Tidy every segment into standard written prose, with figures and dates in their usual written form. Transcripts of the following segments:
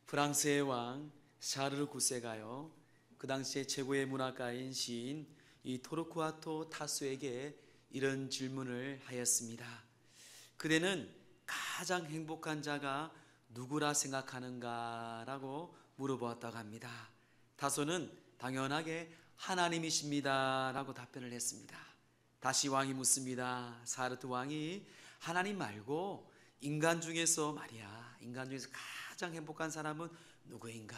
프랑스의 왕 샤르르 9세가요, 그 당시에 최고의 문학가인 시인 이 토르쿠아토 타소에게 이런 질문을 하였습니다. 그대는 가장 행복한 자가 누구라 생각하는가? 라고 물어보았다고 합니다. 타소는 당연하게 하나님이십니다 라고 답변을 했습니다. 다시 왕이 묻습니다. 사르트 왕이 하나님 말고 인간 중에서 말이야, 인간 중에서 가장 행복한 사람은 누구인가?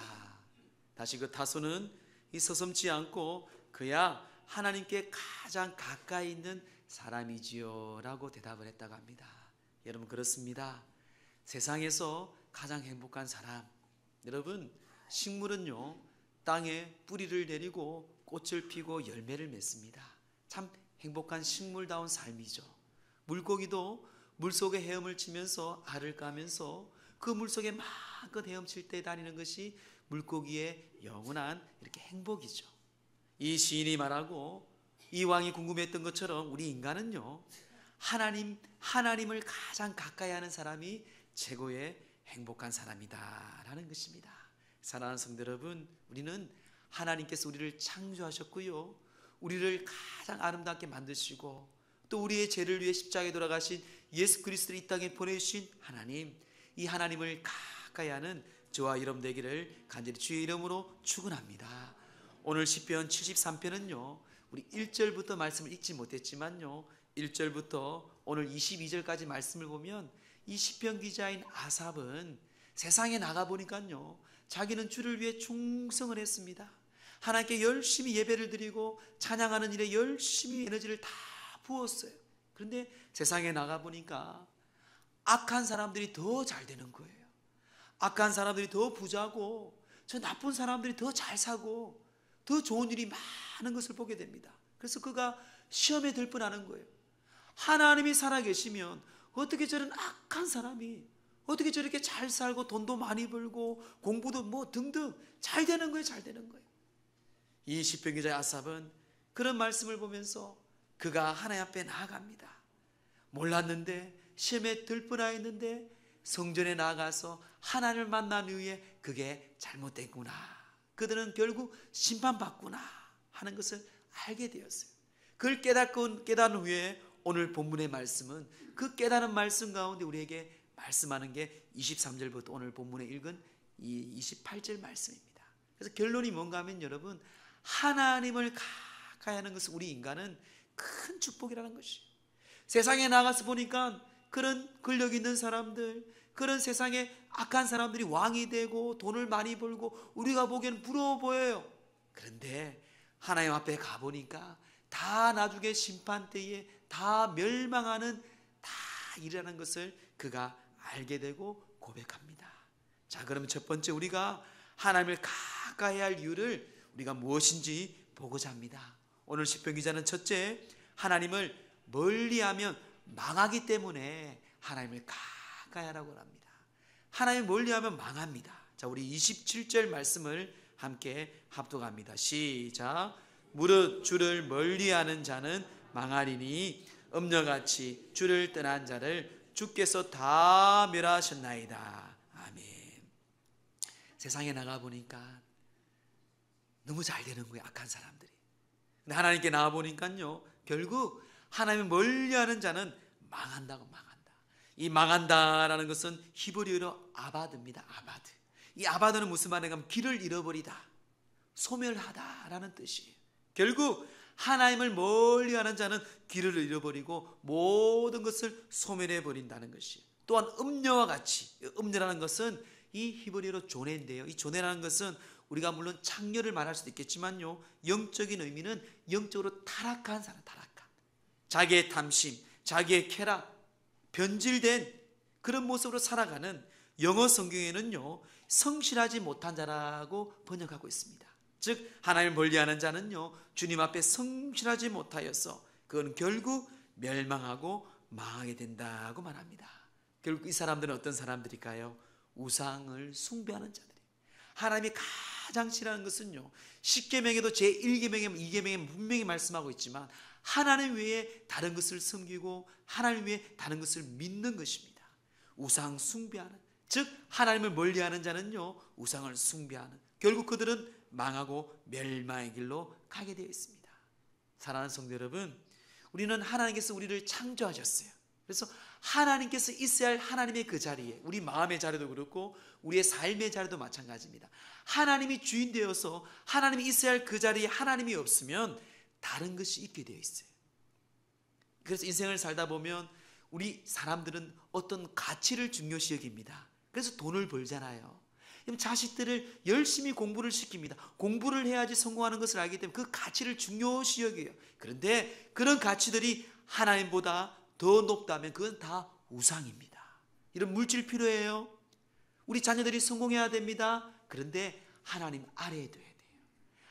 다시 그 타소는 서슴지 않고 그야 하나님께 가장 가까이 있는 사람이지요 라고 대답을 했다고 합니다. 여러분, 그렇습니다. 세상에서 가장 행복한 사람, 여러분, 식물은요 땅에 뿌리를 내리고 꽃을 피고 열매를 맺습니다. 참 행복한 식물다운 삶이죠. 물고기도 물속에 헤엄을 치면서 알을 까면서 그 물속에 마음껏 헤엄칠 때 다니는 것이 물고기의 영원한 이렇게 행복이죠. 이 시인이 말하고 이 왕이 궁금했던 것처럼 우리 인간은요, 하나님을 가장 가까이 하는 사람이 최고의 행복한 사람이다 라는 것입니다. 사랑하는 성도 여러분, 우리는 하나님께서 우리를 창조하셨고요, 우리를 가장 아름답게 만드시고 또 우리의 죄를 위해 십자가에 돌아가신 예수 그리스도를 이 땅에 보내주신 하나님, 이 하나님을 가까이 하는 저와 여러분 되기를 간절히 주의 이름으로 축원합니다. 오늘 시편 73편은요 우리 1절부터 말씀을 읽지 못했지만요 1절부터 오늘 22절까지 말씀을 보면 이 시편 기자인 아삽은 세상에 나가보니까요 자기는 주를 위해 충성을 했습니다. 하나님께 열심히 예배를 드리고 찬양하는 일에 열심히 에너지를 다 부었어요. 그런데 세상에 나가보니까 악한 사람들이 더 잘 되는 거예요. 악한 사람들이 더 부자고 저 나쁜 사람들이 더 잘 사고 더 좋은 일이 많은 것을 보게 됩니다. 그래서 그가 시험에 들 뻔하는 거예요. 하나님이 살아계시면 어떻게 저런 악한 사람이 어떻게 저렇게 잘 살고 돈도 많이 벌고 공부도 뭐 등등 잘 되는 거예요, 잘 되는 거예요. 이 시편 기자 아삽은 그런 말씀을 보면서 그가 하나님 앞에 나아갑니다. 몰랐는데 시험에 들 뻔했는데 성전에 나가서 하나님을 만난 이후에 그게 잘못됐구나, 그들은 결국 심판받구나 하는 것을 알게 되었어요. 그걸 깨달은 후에 오늘 본문의 말씀은 그 깨달은 말씀 가운데 우리에게 말씀하는 게 23절부터 오늘 본문에 읽은 이 28절 말씀입니다. 그래서 결론이 뭔가 하면 여러분, 하나님을 가까이 하는 것은 우리 인간은 큰 축복이라는 것이에요. 세상에 나가서 보니까 그런 권력 있는 사람들, 그런 세상에 악한 사람들이 왕이 되고 돈을 많이 벌고 우리가 보기에는 부러워 보여요. 그런데 하나님 앞에 가보니까 다 나중에 심판 때에 다 멸망하는 다 일이라는 것을 그가 알게 되고 고백합니다. 자, 그러면 첫 번째 우리가 하나님을 가까이 할 이유를 우리가 무엇인지 보고자 합니다. 오늘 시편 기자는 첫째, 하나님을 멀리하면 망하기 때문에 하나님을 가까이 하라고 합니다. 하나님을 멀리하면 망합니다. 자, 우리 27절 말씀을 함께 합독합니다. 시작. 무릇 주를 멀리하는 자는 망하리니 음녀같이 주를 떠난 자를 주께서 다 멸하셨나이다. 아멘. 세상에 나가보니까 너무 잘 되는 거예요, 악한 사람들이. 근데 하나님께 나와보니까요 결국 하나님을 멀리하는 자는 망한다고, 망한다. 이 망한다라는 것은 히브리어로 아바드입니다. 아바드. 이 아바드는 무슨 말인가 하면 길을 잃어버리다, 소멸하다라는 뜻이에요. 결국 하나님을 멀리하는 자는 길을 잃어버리고 모든 것을 소멸해 버린다는 것이에요. 또한 음녀와 같이, 음녀라는 것은 이 히브리어로 조네인데요, 이 조네라는 것은 우리가 물론 창녀를 말할 수도 있겠지만요 영적인 의미는 영적으로 타락한 사람, 타락한, 자기의 탐심, 자기의 쾌락, 변질된 그런 모습으로 살아가는, 영어 성경에는요 성실하지 못한 자라고 번역하고 있습니다. 즉 하나님을 멀리하는 자는요 주님 앞에 성실하지 못하여서 그건 결국 멸망하고 망하게 된다고 말합니다. 결국 이 사람들은 어떤 사람들일까요? 우상을 숭배하는 자들이에요. 하나님이 가장 싫어하는 것은요, 10계명에도 제1계명에 2계명에 분명히 말씀하고 있지만 하나님 외에 다른 것을 섬기고 하나님 외에 다른 것을 믿는 것입니다. 우상 숭배하는, 즉 하나님을 멀리하는 자는요 우상을 숭배하는, 결국 그들은 망하고 멸망의 길로 가게 되어 있습니다. 사랑하는 성도 여러분, 우리는 하나님께서 우리를 창조하셨어요. 그래서 하나님께서 있어야 할 하나님의 그 자리에, 우리 마음의 자리도 그렇고 우리의 삶의 자리도 마찬가지입니다. 하나님이 주인 되어서 하나님이 있어야 할 그 자리에 하나님이 없으면 다른 것이 있게 되어 있어요. 그래서 인생을 살다 보면 우리 사람들은 어떤 가치를 중요시 여깁니다. 그래서 돈을 벌잖아요. 자식들을 열심히 공부를 시킵니다. 공부를 해야지 성공하는 것을 알기 때문에 그 가치를 중요시 여겨요. 그런데 그런 가치들이 하나님보다 더 높다면 그건 다 우상입니다. 이런 물질 필요해요. 우리 자녀들이 성공해야 됩니다. 그런데 하나님 아래에 둬야 돼요.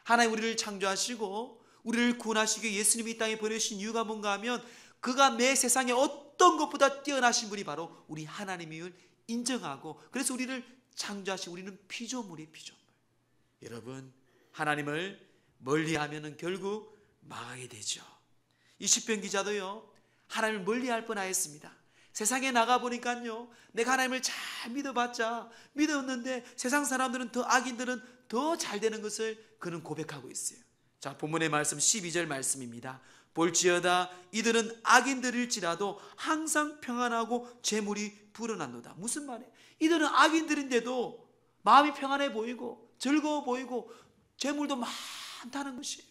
하나님 우리를 창조하시고 우리를 구원하시기 위해 예수님이 이 땅에 보내신 이유가 뭔가 하면 그가 매 세상에 어떤 것보다 뛰어나신 분이 바로 우리 하나님임을 인정하고, 그래서 우리를 창조하시고 우리는 피조물이 피조물. 여러분, 하나님을 멀리하면 결국 망하게 되죠. 이 시편 기자도요 하나님을 멀리할 뻔하였습니다. 세상에 나가보니까요 내가 하나님을 잘 믿었는데 세상 사람들은, 더 악인들은 더 잘 되는 것을 그는 고백하고 있어요. 자, 본문의 말씀 12절 말씀입니다. 볼지어다 이들은 악인들일지라도 항상 평안하고 재물이 불어난도다. 무슨 말이에요? 이들은 악인들인데도 마음이 평안해 보이고 즐거워 보이고 재물도 많다는 것이에요.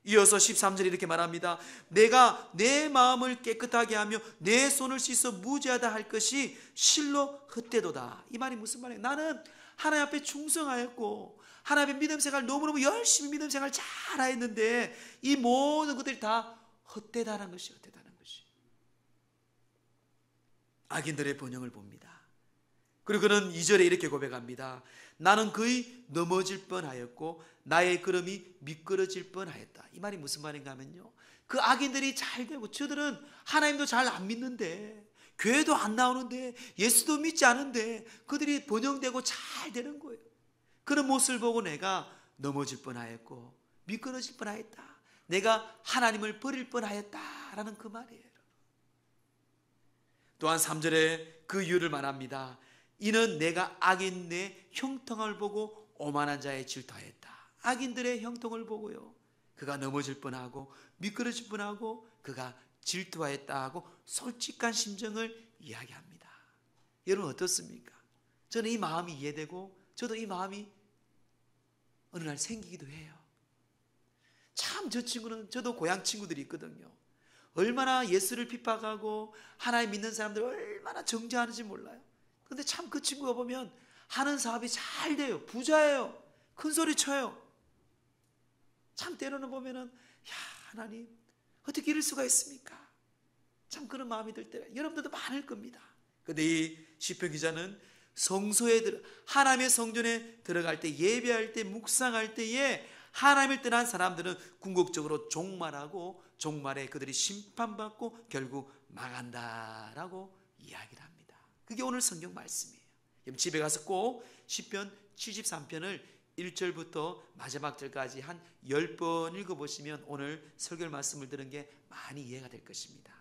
이어서 13절에 이렇게 말합니다. 내가 내 마음을 깨끗하게 하며 내 손을 씻어 무죄하다 할 것이 실로 헛되도다. 이 말이 무슨 말이에요? 나는 하나님 앞에 충성하였고 하나님 앞에 믿음 생활 너무너무 열심히 믿음 생활 잘하였는데 이 모든 것들이 다 헛되다는 것이, 헛되다는 것이. 악인들의 번영을 봅니다. 그리고 그는 2절에 이렇게 고백합니다. 나는 거의 넘어질 뻔하였고 나의 걸음이 미끄러질 뻔하였다. 이 말이 무슨 말인가 하면요, 그 악인들이 잘 되고 저들은 하나님도 잘 안 믿는데 교회도 안 나오는데 예수도 믿지 않은데 그들이 번영되고 잘 되는 거예요. 그런 모습을 보고 내가 넘어질 뻔하였고 미끄러질 뻔하였다. 내가 하나님을 버릴 뻔하였다라는 그 말이에요. 또한 3절에 그 이유를 말합니다. 이는 내가 악인의 형통을 보고 오만한 자의 질투하였다. 악인들의 형통을 보고요 그가 넘어질 뻔하고 미끄러질 뻔하고 그가 질투하였다 하고 솔직한 심정을 이야기합니다. 여러분 어떻습니까? 저는 이 마음이 이해되고 저도 이 마음이 어느 날 생기기도 해요. 참 저 친구는, 저도 고향 친구들이 있거든요. 얼마나 예수를 핍박하고 하나님 믿는 사람들 얼마나 정죄하는지 몰라요. 근데 참 그 친구가 보면 하는 사업이 잘 돼요. 부자예요. 큰 소리 쳐요. 참 때로는 보면은 야, 하나님 어떻게 이럴 수가 있습니까? 참 그런 마음이 들 때가 여러분들도 많을 겁니다. 근데 이 시편 기자는 성소에 하나님의 성전에 들어갈 때, 예배할 때, 묵상할 때에 하나님을 떠난 사람들은 궁극적으로 종말하고 종말에 그들이 심판받고 결국 망한다라고 이야기를 합니다. 그게 오늘 성경 말씀이에요. 집에 가서 꼭 시편 73편을 1절부터 마지막 절까지 한 10번 읽어보시면 오늘 설교 말씀을 들은 게 많이 이해가 될 것입니다.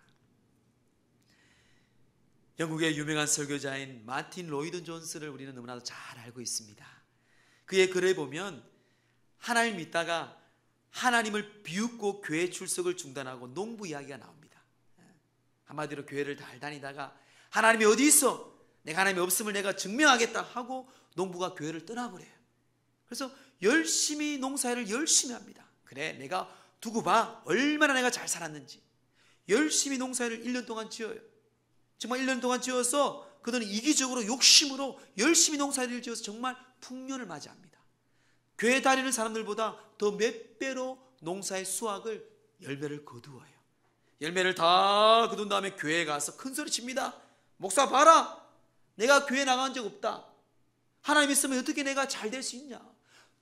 영국의 유명한 설교자인 마틴 로이드 존스를 우리는 너무나도 잘 알고 있습니다. 그의 글에 보면 하나님을 믿다가 하나님을 비웃고 교회 출석을 중단하고 농부 이야기가 나옵니다. 한마디로 교회를 잘 다니다가 하나님이 어디 있어? 내가 하나님이 없음을 내가 증명하겠다 하고 농부가 교회를 떠나버려요. 그래서 열심히 농사일을 열심히 합니다. 그래, 내가 두고 봐. 얼마나 내가 잘 살았는지. 열심히 농사일을 1년 동안 지어요. 정말 1년 동안 지어서 그들은 이기적으로 욕심으로 열심히 농사일을 지어서 정말 풍년을 맞이합니다. 교회 다니는 사람들보다 더 몇 배로 농사의 수확을, 열매를 거두어요. 열매를 다 거둔 다음에 교회에 가서 큰 소리 칩니다. 목사 봐라, 내가 교회 나간 적 없다. 하나님 있으면 어떻게 내가 잘 될 수 있냐?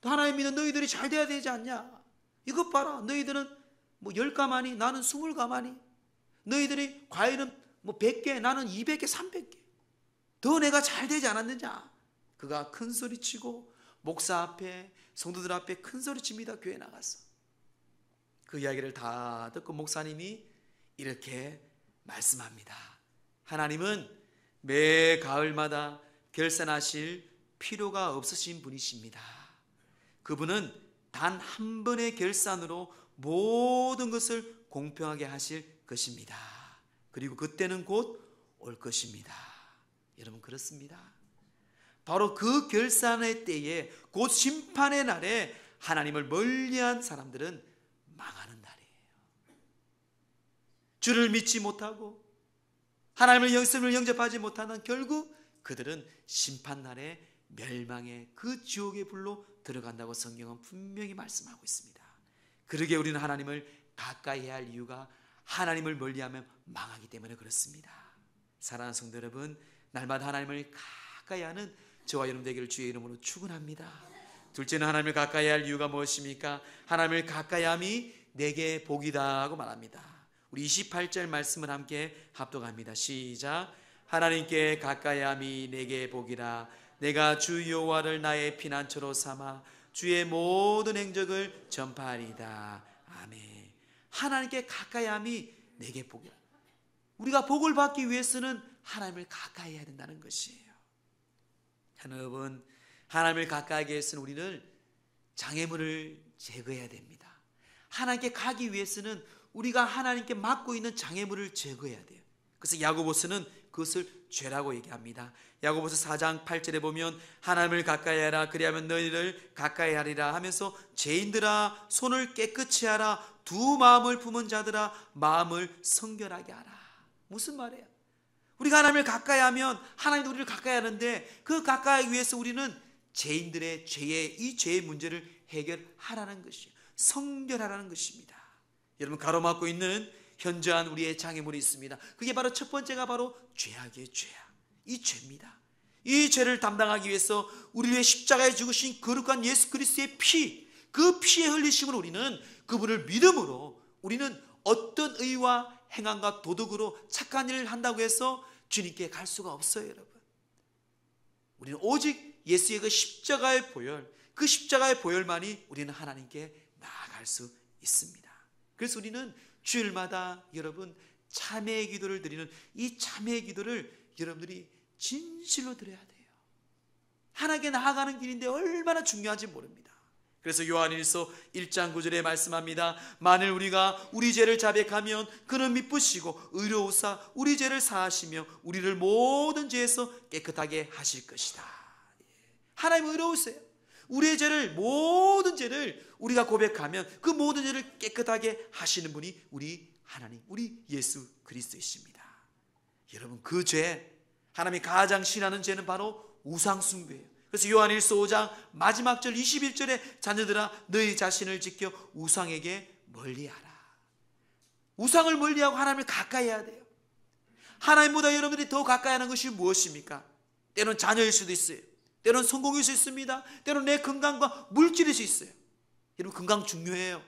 하나님 믿는 너희들이 잘 돼야 되지 않냐? 이것 봐라, 너희들은 뭐 10가마니 나는 20가마니, 너희들이 과일은 뭐 100개 나는 200개 300개 더 내가 잘 되지 않았느냐? 그가 큰 소리 치고 목사 앞에, 성도들 앞에 큰 소리 칩니다. 교회 나가서. 그 이야기를 다 듣고 목사님이 이렇게 말씀합니다. 하나님은 매 가을마다 결산하실 필요가 없으신 분이십니다. 그분은 단 한 번의 결산으로 모든 것을 공평하게 하실 것입니다. 그리고 그때는 곧 올 것입니다. 여러분, 그렇습니다. 바로 그 결산의 때에, 곧 심판의 날에 하나님을 멀리한 사람들은 망하는 날이에요. 주를 믿지 못하고 하나님의 영성을 영접하지 못하는, 결국 그들은 심판날에 멸망의 그 지옥의 불로 들어간다고 성경은 분명히 말씀하고 있습니다. 그러기에 우리는 하나님을 가까이 해야 할 이유가 하나님을 멀리하면 망하기 때문에 그렇습니다. 사랑하는 성도 여러분, 날마다 하나님을 가까이 하는 저와 여러분 되기를 주의 이름으로 축원합니다. 둘째는 하나님을 가까이 할 이유가 무엇입니까? 하나님을 가까이 함이 내게 복이다 하고 말합니다. 우리 28절 말씀을 함께 합독합니다. 시작. 하나님께 가까이 함이 내게 복이라. 내가 주 여호와를 나의 피난처로 삼아 주의 모든 행적을 전파하리이다. 아멘. 하나님께 가까이 함이 내게 복이라. 우리가 복을 받기 위해서는 하나님을 가까이 해야 된다는 것이에요. 여러분, 하나님을 가까이 하기 위해서는 우리는 장애물을 제거해야 됩니다. 하나님께 가기 위해서는 우리가 하나님께 맡고 있는 장애물을 제거해야 돼요. 그래서 야고보서는 그것을 죄라고 얘기합니다. 야고보서 4장 8절에 보면 하나님을 가까이 하라, 그리하면 너희를 가까이 하리라 하면서 죄인들아 손을 깨끗이 하라, 두 마음을 품은 자들아 마음을 성결하게 하라. 무슨 말이에요? 우리가 하나님을 가까이 하면 하나님도 우리를 가까이 하는데, 그 가까이 하기 위해서 우리는 죄인들의 이 죄의 문제를 해결하라는 것이에요. 성결하라는 것입니다. 여러분, 가로막고 있는 현저한 우리의 장애물이 있습니다. 그게 바로 첫 번째가 바로 죄악이에요. 죄악. 이 죄입니다. 이 죄를 담당하기 위해서 우리 위해 십자가에 죽으신 거룩한 예수 그리스도의 피, 그 피의 흘리심으로 우리는 그분을 믿음으로, 우리는 어떤 의와 행함과 도덕으로 착한 일을 한다고 해서 주님께 갈 수가 없어요. 여러분, 우리는 오직 예수의 그 십자가의 보혈, 그 십자가의 보혈만이 우리는 하나님께 나아갈 수 있습니다. 그래서 우리는 주일마다 여러분 참회의 기도를 드리는 이 참회의 기도를 여러분들이 진실로 드려야 돼요. 하나님께 나아가는 길인데 얼마나 중요한지 모릅니다. 그래서 요한일서 1장 9절에 말씀합니다. 만일 우리가 우리 죄를 자백하면 그는 미쁘시고 의로우사 우리 죄를 사하시며 우리를 모든 죄에서 깨끗하게 하실 것이다. 하나님 의로우세요. 우리의 죄를, 모든 죄를 우리가 고백하면 그 모든 죄를 깨끗하게 하시는 분이 우리 하나님, 우리 예수 그리스도이십니다. 여러분, 그 죄, 하나님이 가장 싫어하는 죄는 바로 우상숭배예요. 그래서 요한일서 5장 마지막 절 21절에 자녀들아 너희 자신을 지켜 우상에게 멀리하라. 우상을 멀리하고 하나님을 가까이 해야 돼요. 하나님보다 여러분들이 더 가까이 하는 것이 무엇입니까? 때로는 자녀일 수도 있어요. 때로는 성공일 수 있습니다. 때로는 내 건강과 물질일 수 있어요. 여러분, 건강 중요해요.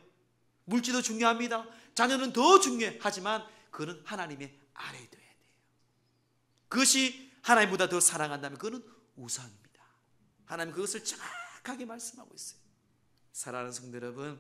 물질도 중요합니다. 자녀는 더 중요하지만 그는 하나님의 아래에 둬야 돼요. 그것이 하나님보다 더 사랑한다면 그는 우상입니다. 하나님 그것을 정확하게 말씀하고 있어요. 사랑하는 성도 여러분,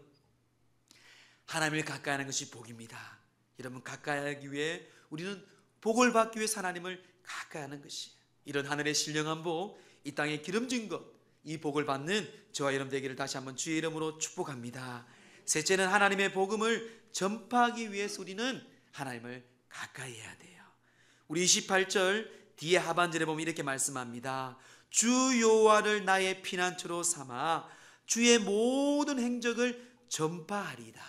하나님을 가까이 하는 것이 복입니다. 여러분, 가까이 하기 위해 우리는 복을 받기 위해서 하나님을 가까이 하는 것이에요. 이런 하늘의 신령한 복, 이 땅에 기름진 것, 이 복을 받는 저와 여러분 되기를 다시 한번 주의 이름으로 축복합니다. 셋째는 하나님의 복음을 전파하기 위해서 우리는 하나님을 가까이 해야 돼요. 우리 28절 뒤에 하반절에 보면 이렇게 말씀합니다. 주 여호와를 나의 피난처로 삼아 주의 모든 행적을 전파하리다.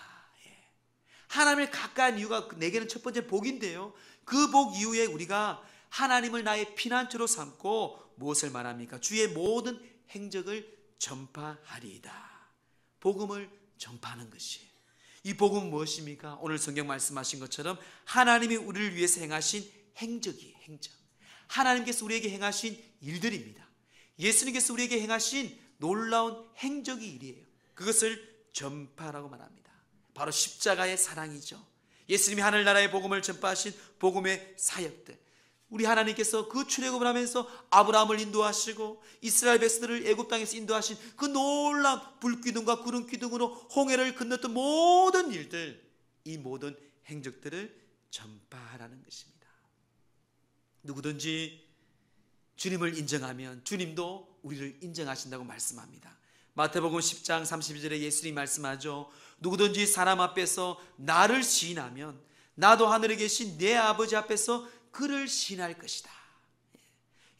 하나님을 가까이 한 이유가 내게는 첫 번째 복인데요, 그 복 이후에 우리가 하나님을 나의 피난처로 삼고 무엇을 말합니까? 주의 모든 행적을 전파하리이다. 복음을 전파하는 것이에요. 이 복음은 무엇입니까? 오늘 성경 말씀하신 것처럼 하나님이 우리를 위해서 행하신 행적이에요. 행적. 하나님께서 우리에게 행하신 일들입니다. 예수님께서 우리에게 행하신 놀라운 행적이 일이에요. 그것을 전파라고 말합니다. 바로 십자가의 사랑이죠. 예수님이 하늘나라의 복음을 전파하신 복음의 사역들, 우리 하나님께서 그 출애굽을 하면서 아브라함을 인도하시고 이스라엘 백성들을 애굽 땅에서 인도하신 그 놀라운 불기둥과 구름기둥으로 홍해를 건넜던 모든 일들, 이 모든 행적들을 전파하라는 것입니다. 누구든지 주님을 인정하면 주님도 우리를 인정하신다고 말씀합니다. 마태복음 10장 32절에 예수님이 말씀하죠. 누구든지 사람 앞에서 나를 시인하면 나도 하늘에 계신 내 아버지 앞에서 그를 시인할 것이다.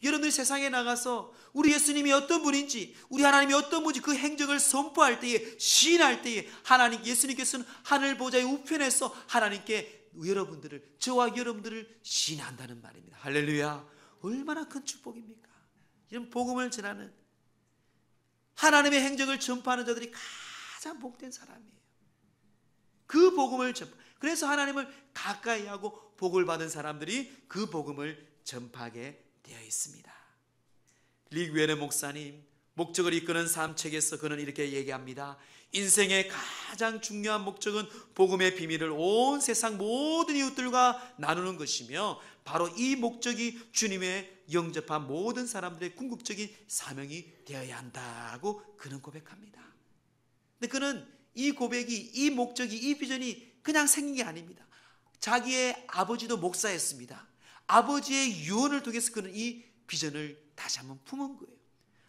여러분들이 세상에 나가서 우리 예수님이 어떤 분인지, 우리 하나님이 어떤 분인지 그 행적을 선포할 때에, 시인할 때에 하나님, 예수님께서는 하늘 보좌의 우편에서 하나님께 여러분들을, 저와 여러분들을 시인한다는 말입니다. 할렐루야. 얼마나 큰 축복입니까? 이런 복음을 전하는, 하나님의 행적을 전파하는 자들이 가장 복된 사람이에요. 그 복음을 전파, 그래서 하나님을 가까이 하고 복을 받은 사람들이 그 복음을 전파하게 되어 있습니다. 릭 웨너 목사님 목적을 이끄는 삶 책에서 그는 이렇게 얘기합니다. 인생의 가장 중요한 목적은 복음의 비밀을 온 세상 모든 이웃들과 나누는 것이며 바로 이 목적이 주님의 영접한 모든 사람들의 궁극적인 사명이 되어야 한다고 그는 고백합니다. 근데 그는 이 고백이, 이 목적이, 이 비전이 그냥 생긴 게 아닙니다. 자기의 아버지도 목사였습니다. 아버지의 유언을 통해서 그는 이 비전을 다시 한번 품은 거예요.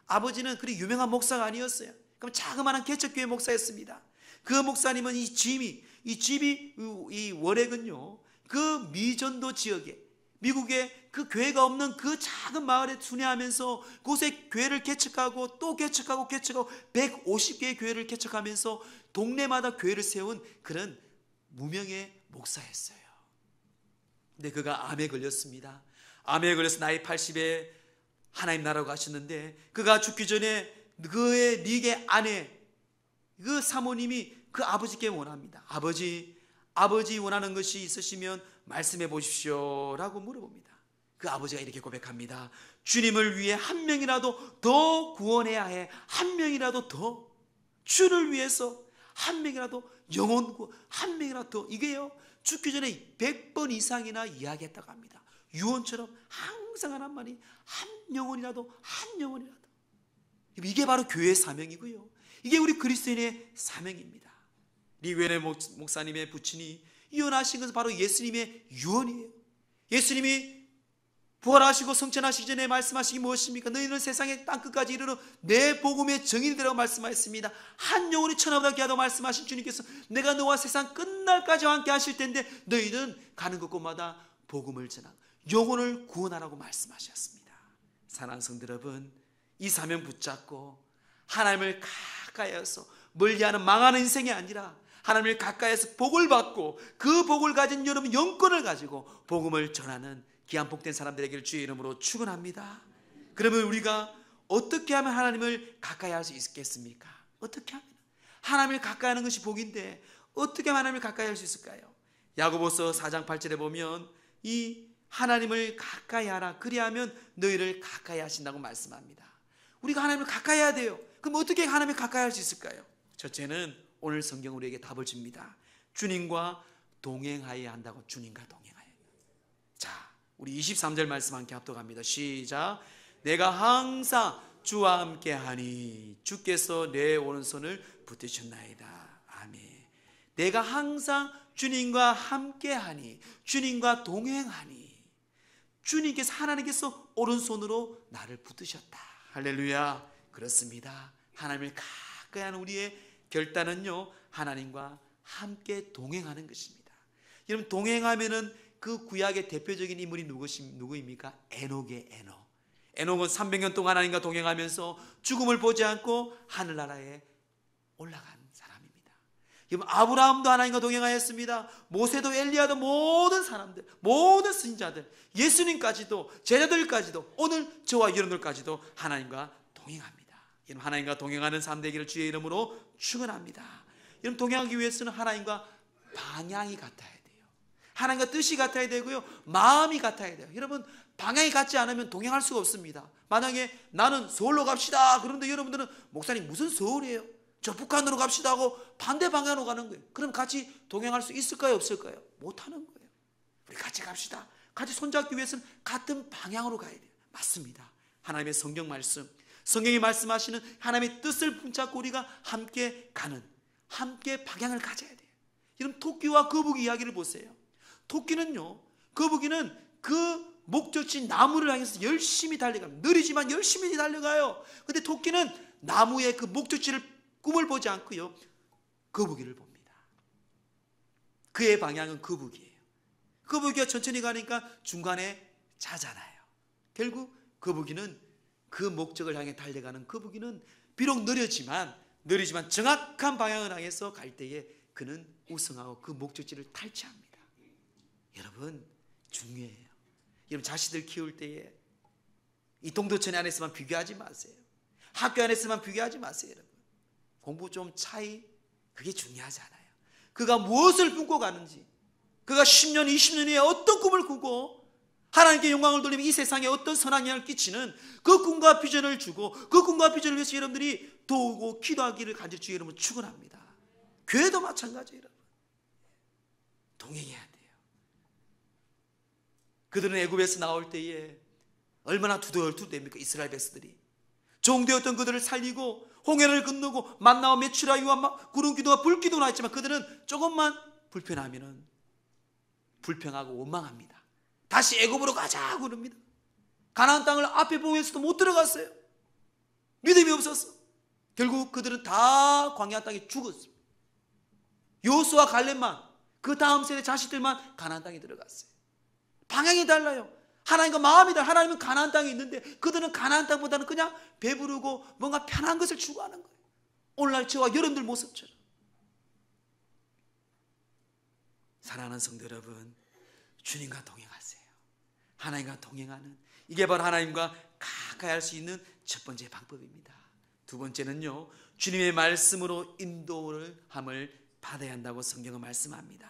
아버지는 그리 유명한 목사가 아니었어요. 그럼 자그마한 개척교회 목사였습니다. 그 목사님은 이 집이 이 월액은요, 그 미전도 지역에, 미국에 그 교회가 없는 그 작은 마을에 순회하면서 그곳에 교회를 개척하고 또 개척하고 150개의 교회를 개척하면서 동네마다 교회를 세운 그런 무명의 목사였어요. 근데 그가 암에 걸렸습니다. 암에 걸려서 나이 80에 하나님 나라로 가셨는데, 그가 죽기 전에 그의 닉의 아내, 그 사모님이 그 아버지께 원합니다. 아버지 원하는 것이 있으시면 말씀해 보십시오 라고 물어봅니다. 그 아버지가 이렇게 고백합니다. 주님을 위해 한 명이라도 더 구원해야 해. 한 명이라도 더, 주를 위해서 한 명이라도, 영혼 구원 한 명이라도 더. 이게요, 죽기 전에 100번 이상이나 이야기했다고 합니다. 유언처럼 항상 하는 말이 한 영혼이라도, 한 영혼이라도. 이게 바로 교회의 사명이고요, 이게 우리 그리스도인의 사명입니다. 리웨네 목사님의 부친이 유언하신 것은 바로 예수님의 유언이에요. 예수님이 부활하시고 성천하시기 전에 말씀하신 게 무엇입니까? 너희는 세상의 땅끝까지 이르러 내 복음의 증인이라고 말씀하셨습니다. 한 영혼이 천하보다 귀하다고 말씀하신 주님께서 내가 너와 세상 끝날까지 함께 하실 텐데 너희는 가는 곳곳마다 복음을 전하고 영혼을 구원하라고 말씀하셨습니다. 사랑하는 성도 여러분, 이 사명 붙잡고 하나님을 가까이해서 멀리하는 망하는 인생이 아니라 하나님을 가까이해서 복을 받고 그 복을 가진 여러분 영권을 가지고 복음을 전하는 귀한 복된 사람들에게 주의 이름으로 축원합니다. 그러면 우리가 어떻게 하면 하나님을 가까이 할 수 있겠습니까? 어떻게 하면? 하나님을 가까이 하는 것이 복인데 어떻게 하면 하나님을 가까이 할 수 있을까요? 야고보서 4장 8절에 보면 이 하나님을 가까이 하라, 그리하면 너희를 가까이 하신다고 말씀합니다. 우리가 하나님을 가까이 해야 돼요. 그럼 어떻게 하나님을 가까이 할 수 있을까요? 첫째는 오늘 성경 우리에게 답을 줍니다. 주님과 동행하여야 한다고. 주님과 동행하여야. 자, 우리 23절 말씀 함께 합독합니다. 시작. 내가 항상 주와 함께하니 주께서 내 오른손을 붙드셨나이다. 아멘. 내가 항상 주님과 함께하니, 주님과 동행하니, 주님께서, 하나님께서 오른손으로 나를 붙드셨다. 할렐루야. 그렇습니다. 하나님을 가까이 하는 우리의 결단은요, 하나님과 함께 동행하는 것입니다. 여러분, 동행하면은 그 구약의 대표적인 인물이 누구입니까? 에녹의 에녹. 에녹은 300년 동안 하나님과 동행하면서 죽음을 보지 않고 하늘나라에 올라간 사람입니다. 여러분, 아브라함도 하나님과 동행하였습니다. 모세도, 엘리야도, 모든 사람들, 모든 선지자들, 예수님까지도, 제자들까지도, 오늘 저와 여러분들까지도 하나님과 동행합니다. 여러분, 하나님과 동행하는 삶 되기를 주의 이름으로 축원합니다. 여러분, 동행하기 위해서는 하나님과 방향이 같아야 돼요. 하나님과 뜻이 같아야 되고요, 마음이 같아야 돼요. 여러분, 방향이 같지 않으면 동행할 수가 없습니다. 만약에 나는 서울로 갑시다 그런데 여러분들은 목사님 무슨 서울이에요? 저 북한으로 갑시다 하고 반대 방향으로 가는 거예요. 그럼 같이 동행할 수 있을까요, 없을까요? 못하는 거예요. 우리 같이 갑시다. 같이 손잡기 위해서는 같은 방향으로 가야 돼요. 맞습니다. 하나님의 성경 말씀, 성경이 말씀하시는 하나님의 뜻을 붙잡고 우리가 함께 가는, 함께 방향을 가져야 돼요. 여러분, 토끼와 거북이 이야기를 보세요. 토끼는요, 거북이는 그 목적지 나무를 향해서 열심히 달려갑니다. 느리지만 열심히 달려가요. 근데 토끼는 나무의 그 목적지를 꿈을 보지 않고요, 거북이를 봅니다. 그의 방향은 거북이에요. 거북이가 천천히 가니까 중간에 자잖아요. 결국 거북이는 그 목적을 향해 달려가는 거북이는 비록 느리지만 정확한 방향을 향해서 갈 때에 그는 우승하고 그 목적지를 탈취합니다. 여러분, 중요해요. 여러분, 자식들 키울 때에 이 동두천 안에서만 비교하지 마세요. 학교 안에서만 비교하지 마세요. 여러분, 공부 좀 차이, 그게 중요하지 않아요. 그가 무엇을 꿈꿔 가는지, 그가 10년, 20년 후에 어떤 꿈을 꾸고 하나님께 영광을 돌리며 이 세상에 어떤 선한 영향을 끼치는 그 꿈과 비전을 주고, 그 꿈과 비전을 위해서 여러분들이 도우고 기도하기를 간절히 주의 이름으로 축원합니다. 교회도 마찬가지예요. 여러분, 동행해야 돼요. 그들은 애굽에서 나올 때에 얼마나 두들두들됩니까? 이스라엘 백성들이 종되었던 그들을 살리고 홍해를 건너고 만나와 메추라 유와 구름 기도와 불 기도나 했지만 그들은 조금만 불편하면은 불평하고 원망합니다. 다시 애굽으로 가자 그럽니다. 가나안 땅을 앞에 보면서도 못 들어갔어요. 믿음이 없었어. 결국 그들은 다 광야 땅에 죽었습니다. 요수와 갈렙만, 그 다음 세대 자식들만 가나안 땅에 들어갔어요. 방향이 달라요. 하나님과 마음이 달라요. 하나님은 가나안 땅에 있는데 그들은 가나안 땅보다는 그냥 배부르고 뭔가 편한 것을 추구하는 거예요. 오늘날 저와 여러분들 모습처럼. 사랑하는 성도 여러분, 주님과 동행하세요. 하나님과 동행하는, 이게 바로 하나님과 가까이 할 수 있는 첫 번째 방법입니다. 두 번째는요, 주님의 말씀으로 인도를 함을 받아야 한다고 성경은 말씀합니다.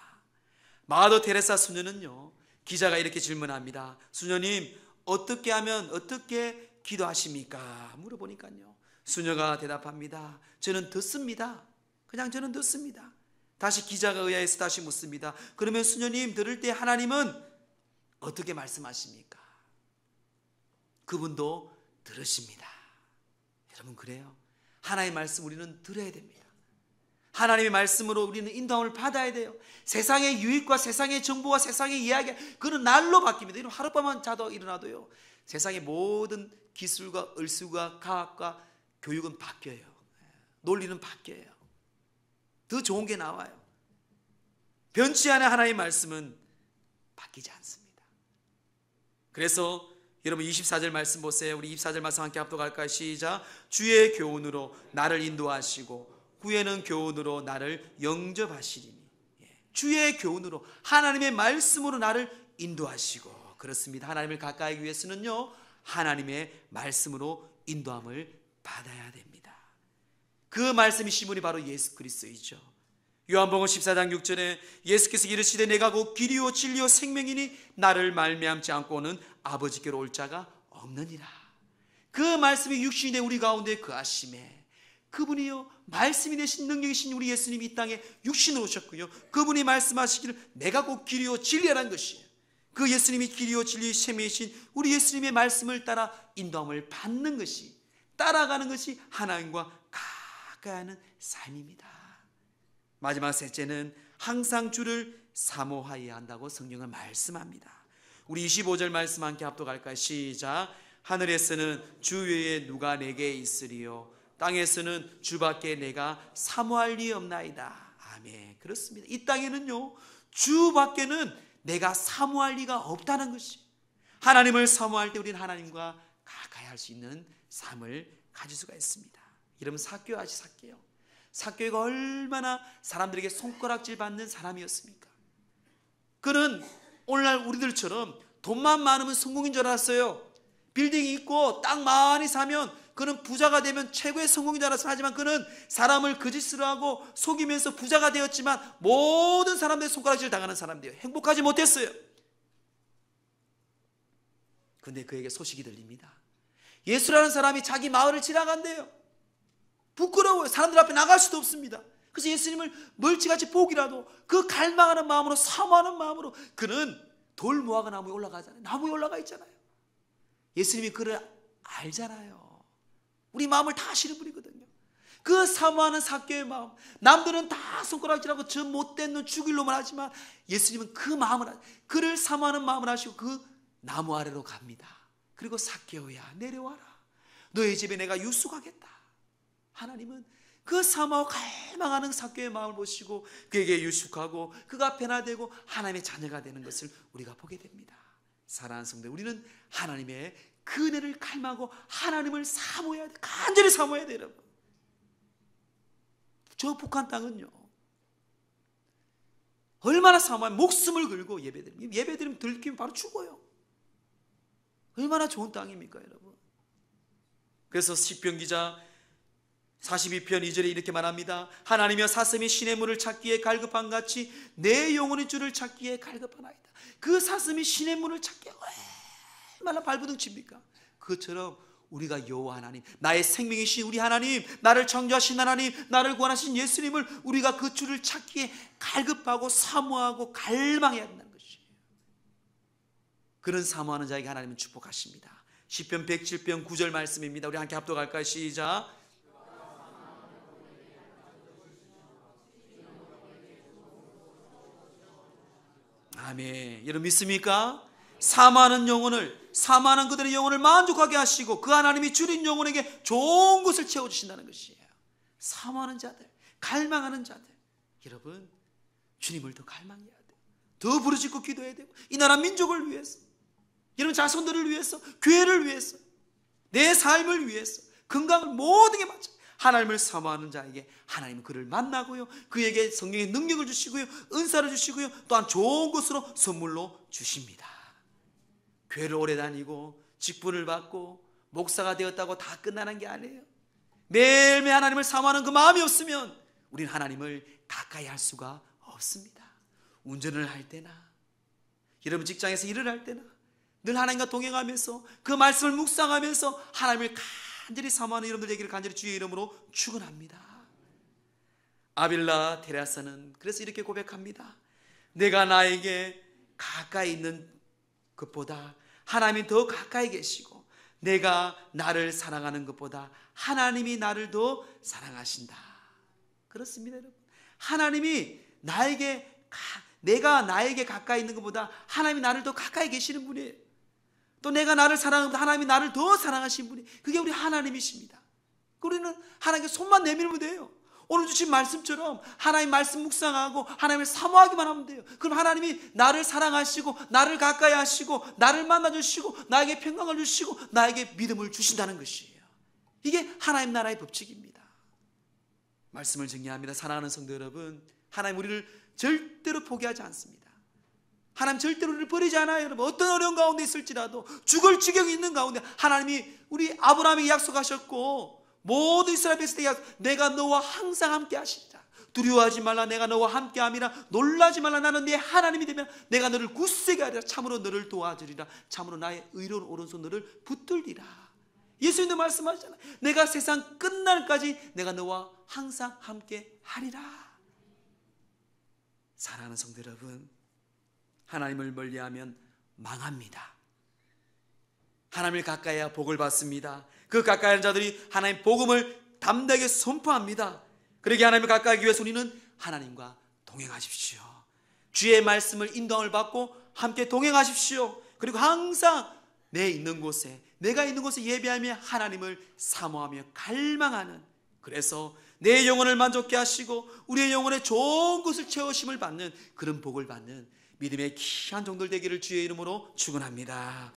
마더 테레사 수녀는요, 기자가 이렇게 질문합니다. 수녀님, 어떻게 하면 어떻게 기도하십니까? 물어보니까요, 수녀가 대답합니다. 저는 듣습니다. 그냥 저는 듣습니다. 다시 기자가 의아해서 다시 묻습니다. 그러면 수녀님 들을 때 하나님은 어떻게 말씀하십니까? 그분도 들으십니다. 여러분, 그래요. 하나님의 말씀 우리는 들어야 됩니다. 하나님의 말씀으로 우리는 인도함을 받아야 돼요. 세상의 유익과 세상의 정보와 세상의 이야기, 그는 날로 바뀝니다. 이런 하룻밤만 자도 일어나도요, 세상의 모든 기술과 얼수가 과학과 교육은 바뀌어요. 논리는 바뀌어요. 더 좋은 게 나와요. 변치 않은 하나님의 말씀은 바뀌지 않습니다. 그래서 여러분 24절 말씀 보세요. 우리 24절 말씀 함께 합독할까요? 시작. 주의 교훈으로 나를 인도하시고 후에는 교훈으로 나를 영접하시리니. 주의 교훈으로, 하나님의 말씀으로 나를 인도하시고. 그렇습니다. 하나님을 가까이 하기 위해서는요, 하나님의 말씀으로 인도함을 받아야 됩니다. 그 말씀이 시몬이 바로 예수 그리스도이죠. 요한복음 14장 6절에 예수께서 이르시되 내가 곧 길이요 진리요 생명이니 나를 말미암지 않고는 아버지께로 올 자가 없느니라. 그 말씀이 육신이 된 우리 가운데 거하심에, 그분이요 말씀이 되신 능력이신 우리 예수님이 이 땅에 육신으로 오셨고요, 그분이 말씀하시기를 내가 곧 길이요 진리라는 것이에요. 그 예수님이 길이요 진리요 생명이신 우리 예수님의 말씀을 따라 인도함을 받는 것이, 따라가는 것이 하나님과 가까이 하는 삶입니다. 마지막 셋째는 항상 주를 사모하여야 한다고 성경은 말씀합니다. 우리 25절 말씀 함께 합독할까요? 시작. 하늘에서는 주 외에 누가 내게 있으리요 땅에서는 주밖에 내가 사모할 리 없나이다. 아멘. 그렇습니다. 이 땅에는요, 주밖에는 내가 사모할 리가 없다는 것이, 하나님을 사모할 때 우리는 하나님과 가까이 할 수 있는 삶을 가질 수가 있습니다. 여러분, 삭개오 아시 삭개오? 삭개오가 얼마나 사람들에게 손가락질 받는 사람이었습니까? 그는 오늘날 우리들처럼 돈만 많으면 성공인 줄 알았어요. 빌딩이 있고 땅 많이 사면 그는 부자가 되면 최고의 성공인 줄 알았어요. 하지만 그는 사람을 거짓으로 하고 속이면서 부자가 되었지만 모든 사람들의 손가락질 당하는 사람이에요. 행복하지 못했어요. 그런데 그에게 소식이 들립니다. 예수라는 사람이 자기 마을을 지나간대요. 부끄러워요. 사람들 앞에 나갈 수도 없습니다. 그래서 예수님을 멀찌감치 보기라도 그 갈망하는 마음으로, 사모하는 마음으로, 그는 돌 모아가 나무에 올라가잖아요. 나무에 올라가 있잖아요. 예수님이 그를 알잖아요. 우리 마음을 다 아시는 분이거든요. 그 사모하는 삭개오의 마음, 남들은 다 손가락질하고 저 못된 놈 죽일 놈을 하지만 예수님은 그 마음을, 그를 사모하는 마음을 하시고 그 나무 아래로 갑니다. 그리고 삭개오야 내려와라. 너의 집에 내가 유숙하겠다. 하나님은 그 사모하고 갈망하는 삭개오의 마음을 보시고 그에게 유숙하고 그가 변화되고 하나님의 자녀가 되는 것을 우리가 보게 됩니다. 사랑하는 성도, 우리는 하나님의 그 은혜를 갈망하고 하나님을 사모해야 돼. 간절히 사모해야 돼요, 여러분. 저 북한 땅은요, 얼마나 사모하면 목숨을 걸고 예배드리면, 예배드리면 들키면 바로 죽어요. 얼마나 좋은 땅입니까, 여러분. 그래서 시편 기자 42편 2절에 이렇게 말합니다. 하나님이여 사슴이 신의 문을 찾기에 갈급한 같이 내 영혼의 주를 찾기에 갈급하나이다. 그 사슴이 신의 문을 찾기에 얼마나 발부둥칩니까? 그것처럼 우리가 여호와 하나님, 나의 생명이신 우리 하나님, 나를 창조하신 하나님, 나를 구원하신 예수님을 우리가 그 주를 찾기에 갈급하고 사모하고 갈망해야 된다는 것이에요. 그런 사모하는 자에게 하나님은 축복하십니다. 시편 107편 9절 말씀입니다. 우리 함께 합독할까요? 시작. 아멘. 여러분 믿습니까? 사모하는 그들의 영혼을 만족하게 하시고 그 하나님이 주린 영혼에게 좋은 것을 채워주신다는 것이에요. 사모하는 자들, 갈망하는 자들, 여러분 주님을 더 갈망해야 돼요. 더 부르짖고 기도해야 되고, 이 나라 민족을 위해서, 여러분 자손들을 위해서, 교회를 위해서, 내 삶을 위해서, 건강을 모든 게 맞죠. 하나님을 사모하는 자에게 하나님은 그를 만나고요, 그에게 성령의 능력을 주시고요, 은사를 주시고요, 또한 좋은 것으로 선물로 주십니다. 교회를 오래 다니고 직분을 받고 목사가 되었다고 다 끝나는 게 아니에요. 매일매일 하나님을 사모하는 그 마음이 없으면 우리는 하나님을 가까이 할 수가 없습니다. 운전을 할 때나, 여러분 직장에서 일을 할 때나 늘 하나님과 동행하면서 그 말씀을 묵상하면서 하나님을 간절히 사모하는 여러분들 얘기를 간절히 주의 이름으로 축원합니다. 아빌라 테레사는 그래서 이렇게 고백합니다. 내가 나에게 가까이 있는 것보다 하나님이 더 가까이 계시고, 내가 나를 사랑하는 것보다 하나님이 나를 더 사랑하신다. 그렇습니다, 여러분. 하나님이 내가 나에게 가까이 있는 것보다 하나님이 나를 더 가까이 계시는 분이에요. 또 내가 나를 사랑하는 것보다 하나님이 나를 더 사랑하신 분이, 그게 우리 하나님이십니다. 우리는 하나님께 손만 내밀면 돼요. 오늘 주신 말씀처럼 하나님 말씀 묵상하고 하나님을 사모하기만 하면 돼요. 그럼 하나님이 나를 사랑하시고 나를 가까이 하시고 나를 만나주시고 나에게 평강을 주시고 나에게 믿음을 주신다는 것이에요. 이게 하나님 나라의 법칙입니다. 말씀을 정리합니다. 사랑하는 성도 여러분, 하나님 우리를 절대로 포기하지 않습니다. 하나님 절대로 우리를 버리지 않아요. 여러분 어떤 어려운 가운데 있을지라도, 죽을 지경이 있는 가운데 하나님이 우리 아브라함에게 약속하셨고, 모든 이스라엘 백성에게 내가 너와 항상 함께 하시리라. 두려워하지 말라. 내가 너와 함께 함이라. 놀라지 말라. 나는 네 하나님이 되면 내가 너를 굳세게 하리라. 참으로 너를 도와주리라. 참으로 나의 의로운 오른손 너를 붙들리라. 예수님도 말씀하시잖아요. 내가 세상 끝날까지 내가 너와 항상 함께 하리라. 사랑하는 성도 여러분, 하나님을 멀리하면 망합니다. 하나님을 가까이해야 복을 받습니다. 그 가까이 하는 자들이 하나님 복음을 담대하게 선포합니다. 그러기에 하나님을 가까이 하기 위해서 우리는 하나님과 동행하십시오. 주의 말씀을 인도함을 받고 함께 동행하십시오. 그리고 항상 내가 있는 곳에 예배하며 하나님을 사모하며 갈망하는, 그래서 내 영혼을 만족케 하시고 우리의 영혼에 좋은 것을 채우심을 받는 그런 복을 받는 믿음의 귀한 종들 되기를 주의 이름으로 축원합니다.